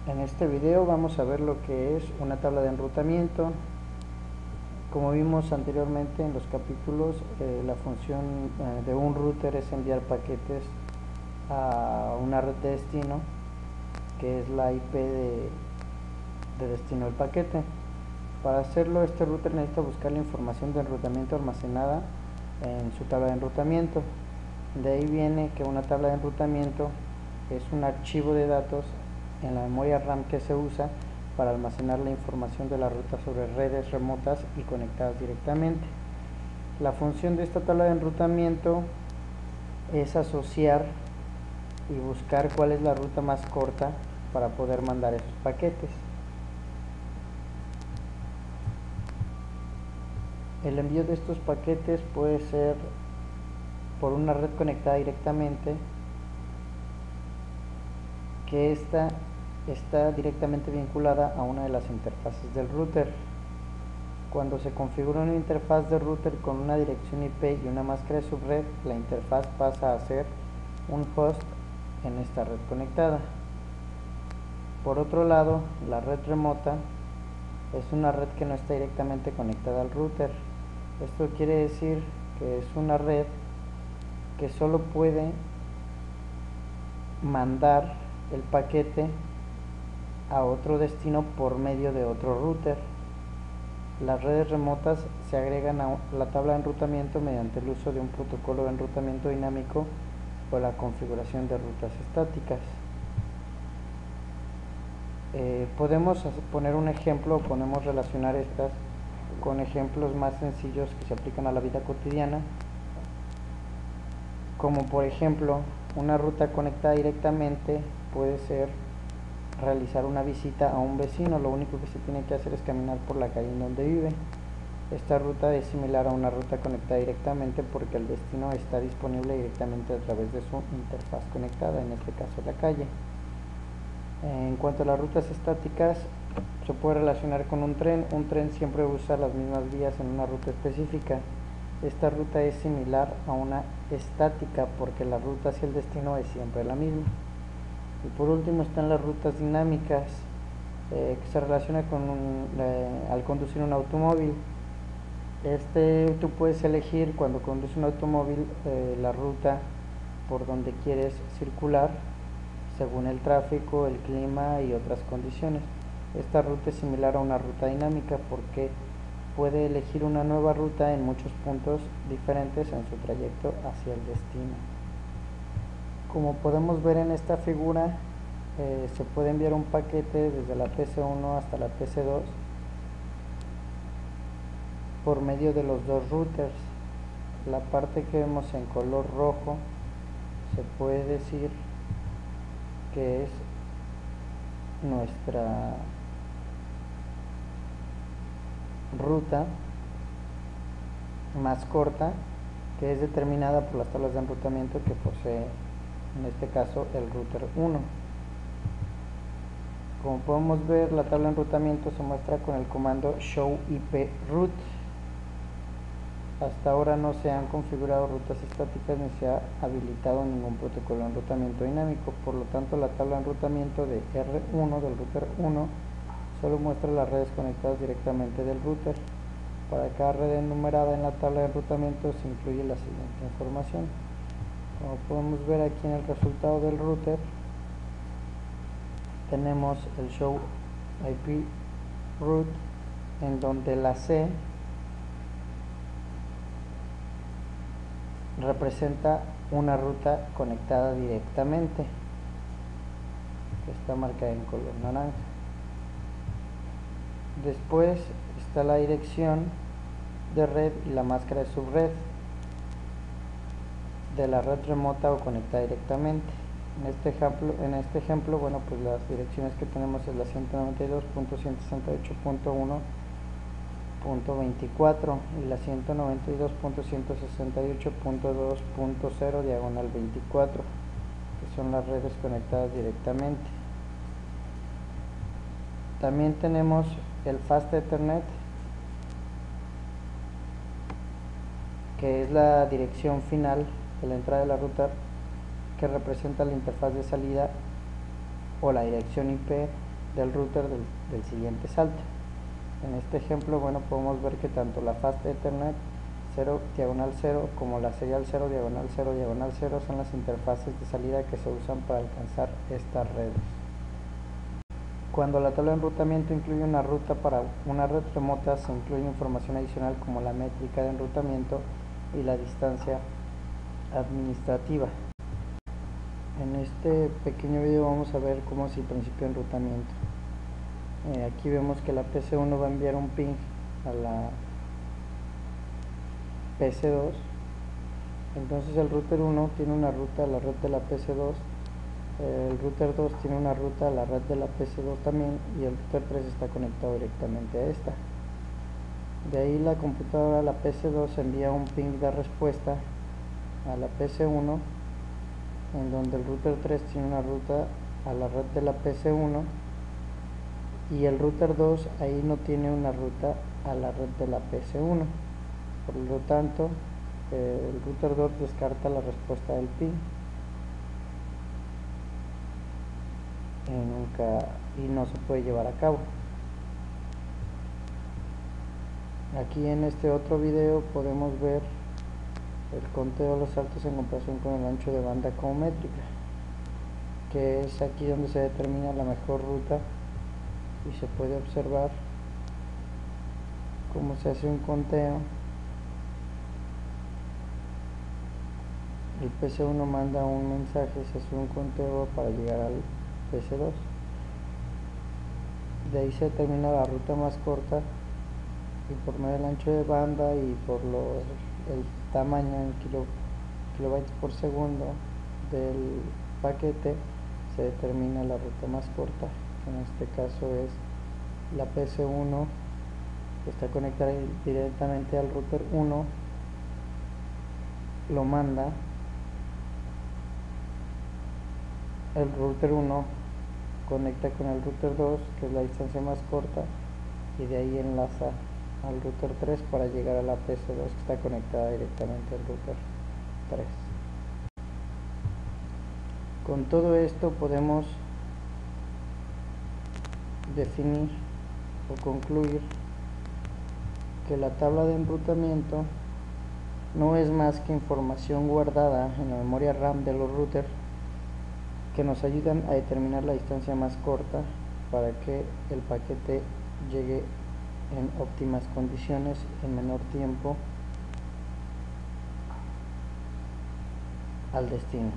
En este video vamos a ver lo que es una tabla de enrutamiento. Como vimos anteriormente en los capítulos, la función de un router es enviar paquetes a una red de destino, que es la IP de destino del paquete. Para hacerlo, este router necesita buscar la información de enrutamiento almacenada en su tabla de enrutamiento. De ahí viene que una tabla de enrutamiento es un archivo de datos en la memoria RAM que se usa para almacenar la información de la ruta sobre redes remotas y conectadas directamente. La función de esta tabla de enrutamiento es asociar y buscar cuál es la ruta más corta para poder mandar esos paquetes. El envío de estos paquetes puede ser por una red conectada directamente, que esta está directamente vinculada a una de las interfaces del router. Cuando se configura una interfaz de router con una dirección IP y una máscara de subred, la interfaz pasa a ser un host en esta red conectada. Por otro lado, la red remota es una red que no está directamente conectada al router. Esto quiere decir que es una red que solo puede mandar el paquete a otro destino por medio de otro router. Las redes remotas se agregan a la tabla de enrutamiento mediante el uso de un protocolo de enrutamiento dinámico o la configuración de rutas estáticas. Podemos poner un ejemplo o podemos relacionar estas con ejemplos más sencillos que se aplican a la vida cotidiana, como por ejemplo una ruta conectada directamente puede ser realizar una visita a un vecino. Lo único que se tiene que hacer es caminar por la calle en donde vive. Esta ruta es similar a una ruta conectada directamente porque el destino está disponible directamente a través de su interfaz conectada, en este caso la calle. En cuanto a las rutas estáticas, se puede relacionar con un tren. Un tren siempre usa las mismas vías en una ruta específica. Esta ruta es similar a una estática porque la ruta hacia el destino es siempre la misma. Y por último están las rutas dinámicas, que se relaciona con al conducir un automóvil. Tú puedes elegir cuando conduces un automóvil la ruta por donde quieres circular según el tráfico, el clima y otras condiciones. Esta ruta es similar a una ruta dinámica porque puede elegir una nueva ruta en muchos puntos diferentes en su trayecto hacia el destino. Como podemos ver en esta figura, se puede enviar un paquete desde la PC1 hasta la PC2 por medio de los dos routers. La parte que vemos en color rojo se puede decir que es nuestra ruta más corta, que es determinada por las tablas de enrutamiento que posee en este caso el router 1. Como podemos ver, la tabla de enrutamiento se muestra con el comando show IP route. Hasta ahora no se han configurado rutas estáticas ni se ha habilitado ningún protocolo de enrutamiento dinámico, por lo tanto la tabla de enrutamiento de R1 del router 1 solo muestra las redes conectadas directamente del router. Para cada red enumerada en la tabla de enrutamiento se incluye la siguiente información. Como podemos ver aquí en el resultado del router, tenemos el show IP route, en donde la C representa una ruta conectada directamente, que está marcada en color naranja. Después está la dirección de red y la máscara de subred de la red remota o conectada directamente. En este ejemplo, bueno, pues las direcciones que tenemos es la 192.168.1.24 y la 192.168.2.0 diagonal 24, que son las redes conectadas directamente. También tenemos el Fast Ethernet, que es la dirección final de la entrada de la ruta, que representa la interfaz de salida o la dirección IP del router del siguiente salto. En este ejemplo, bueno, podemos ver que tanto la Fast Ethernet 0 diagonal 0 como la Serial 0 diagonal 0 diagonal 0 son las interfaces de salida que se usan para alcanzar estas redes. Cuando la tabla de enrutamiento incluye una ruta para una red remota, se incluye información adicional como la métrica de enrutamiento y la distancia administrativa. En este pequeño video vamos a ver cómo es el principio de enrutamiento. Aquí vemos que la PC1 va a enviar un ping a la PC2. Entonces el router 1 tiene una ruta a la red de la PC2, el router 2 tiene una ruta a la red de la PC2 también, y el router 3 está conectado directamente a esta. De ahí la computadora, la PC2, envía un ping de respuesta a la PC1, en donde el router 3 tiene una ruta a la red de la PC1, y el router 2 ahí no tiene una ruta a la red de la PC1. Por lo tanto, el router 2 descarta la respuesta del ping y no se puede llevar a cabo. Aquí en este otro video podemos ver el conteo de los saltos en comparación con el ancho de banda como métrica, que es aquí donde se determina la mejor ruta, y se puede observar cómo se hace un conteo. El PC1 manda un mensaje, se hace un conteo para llegar al PC2. De ahí se determina la ruta más corta, y por medio del ancho de banda y por el tamaño en kilobytes por segundo del paquete, se determina la ruta más corta, que en este caso es la PC1, que está conectada directamente al router 1, lo manda, el router 1 conecta con el router 2, que es la distancia más corta, y de ahí enlaza al router 3 para llegar a la PC2, que está conectada directamente al router 3. Con todo esto podemos definir o concluir que la tabla de enrutamiento no es más que información guardada en la memoria RAM de los routers que nos ayudan a determinar la distancia más corta para que el paquete llegue en óptimas condiciones en menor tiempo al destino.